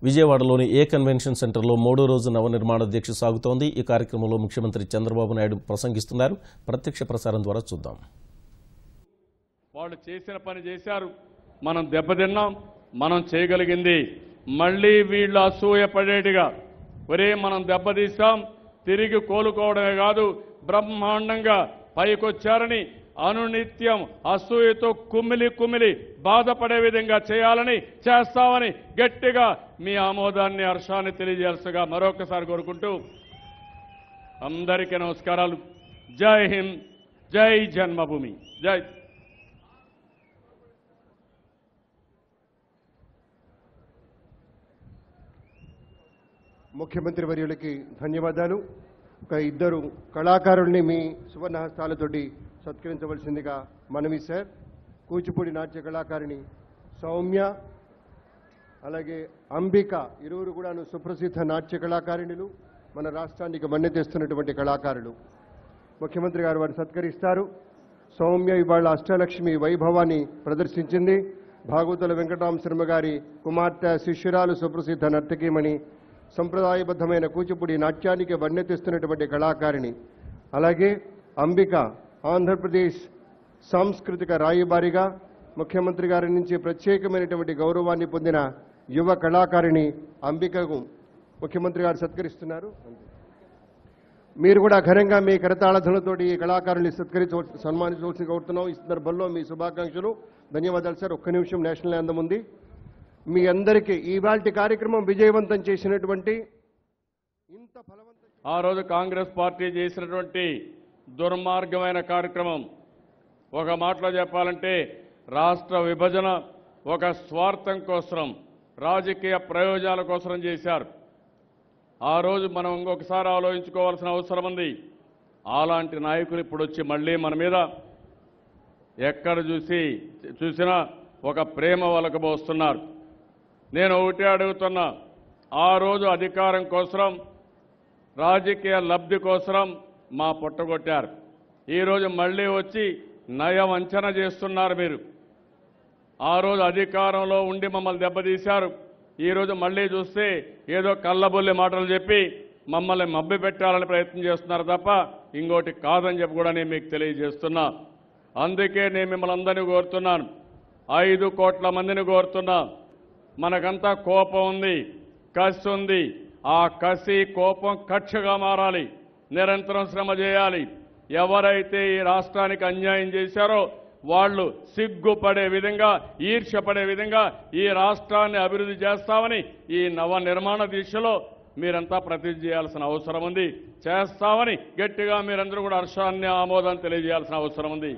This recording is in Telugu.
విజయవాడలోని ఏ కన్వెన్షన్ సెంటర్లో 3వ రోజు నవనిర్మాణ దీక్ష సాగుతోంది. ఈ కార్యక్రమంలో ముఖ్యమంత్రి చంద్రబాబు నాయుడు ప్రసంగిస్తున్నారు. ప్రత్యక్ష ప్రసారం ద్వారా చూద్దాం. వాళ్ళు చేసిన పని చేశారు, మనం దెబ్బతిన్నాం, మనం చేయగలిగింది మళ్ళీ వీళ్ళు అసూయపడేటిగా ఒరే మనం దెబ్బతీస్తాం, తిరిగి కోలుకోవడమే కాదు బ్రహ్మాండంగా పైకొచ్చారని అనునిత్యం అసూయతో కుమిలి బాధపడే విధంగా చేయాలని చేస్తామని గట్టిగా మీ ఆమోదాన్ని హర్షాన్ని తెలియజేస్తగా మరొకసారి కోరుకుంటూ అందరికీ నమస్కారాలు. జై హింద్, జై జన్మభూమి, జై. ముఖ్యమంత్రి వర్యులకి ధన్యవాదాలు. ఒక ఇద్దరు కళాకారుల్ని మీ సువర్ణ హస్తాలతోటి సత్కరించవలసిందిగా మనవి సార్. కూచిపూడి నాట్య కళాకారిణి సౌమ్య, అలాగే అంబిక, ఇరువురు కూడాను సుప్రసిద్ధ నాట్య కళాకారిణులు, మన రాష్ట్రానికి మన్నె తెస్తున్నటువంటి కళాకారులు. ముఖ్యమంత్రి గారు వారిని సత్కరిస్తారు. సౌమ్య ఇవాళ అష్టలక్ష్మి వైభవాన్ని ప్రదర్శించింది. భాగవతుల వెంకటరామ శర్మ గారి కుమార్తె, శిష్యురాలు, సుప్రసిద్ధ నర్తకీమణి, సంప్రదాయబద్ధమైన కూచిపూడి నాట్యానికి వన్నె తెస్తున్నటువంటి కళాకారిణి. అలాగే అంబిక ఆంధ్రప్రదేశ్ సాంస్కృతిక రాయబారిగా ముఖ్యమంత్రి గారి నుంచి ప్రత్యేకమైనటువంటి గౌరవాన్ని పొందిన యువ కళాకారిణి అంబికకు ముఖ్యమంత్రి గారు సత్కరిస్తున్నారు. మీరు కూడా ఘనంగా మీ కరతాళధ్వనులతోటి ఈ కళాకారుల్ని సన్మానించవలసి కోరుతున్నాం. ఈ సందర్భంలో మీ శుభాకాంక్షలు, ధన్యవాదాలు సార్. ఒక్క నిమిషం నేషనల్ యాంథమ్ ఉంది. మీ అందరికీ ఇవాల్టి కార్యక్రమం విజయవంతం చేసినటువంటి ఆ రోజు కాంగ్రెస్ పార్టీ చేసినటువంటి దుర్మార్గమైన కార్యక్రమం, ఒక మాటలో చెప్పాలంటే రాష్ట్ర విభజన ఒక స్వార్థం కోసం, రాజకీయ ప్రయోజనాల కోసం చేశారు. ఆ రోజు మనం ఇంకొకసారి ఆలోచించుకోవాల్సిన అవసరం ఉంది. అలాంటి నాయకులు ఇప్పుడు వచ్చి మళ్ళీ మన మీద ఎక్కడ చూసినా ఒక ప్రేమ వలకబోస్తున్నారు. నేను ఒకటే అడుగుతున్నా, ఆ రోజు అధికారం కోసం, రాజకీయ లబ్ధి కోసం మా పుట్టగొట్టారు. ఈరోజు మళ్ళీ వచ్చి నయం అంచనా చేస్తున్నారు మీరు. ఆ రోజు అధికారంలో ఉండి మమ్మల్ని దెబ్బతీశారు. ఈరోజు మళ్ళీ చూస్తే ఏదో కళ్ళబొల్లి మాటలు చెప్పి మమ్మల్ని మభ్య పెట్టాలని ప్రయత్నం చేస్తున్నారు తప్ప ఇంకోటి కాదని చెప్పి కూడా నేను మీకు తెలియజేస్తున్నా. అందుకే నేను మిమ్మల్ని అందరినీ కోరుతున్నాను, 5 కోట్ల మందిని కోరుతున్నా. మనకంతా కోపం ఉంది, కసి ఉంది. ఆ కసి, కోపం కక్షగా మారాలి. నిరంతరం శ్రమ చేయాలి. ఎవరైతే ఈ రాష్ట్రానికి అన్యాయం చేశారో వాళ్ళు సిగ్గుపడే విధంగా, ఈర్ష్యపడే విధంగా ఈ రాష్ట్రాన్ని అభివృద్ధి చేస్తామని ఈ నవ నిర్మాణ దీక్షలో మీరంతా ప్రతిజ్ఞ చేయాల్సిన అవసరం ఉంది. చేస్తామని గట్టిగా మీరందరూ కూడా హర్షాన్ని, ఆమోదాన్ని తెలియజేయాల్సిన అవసరం ఉంది.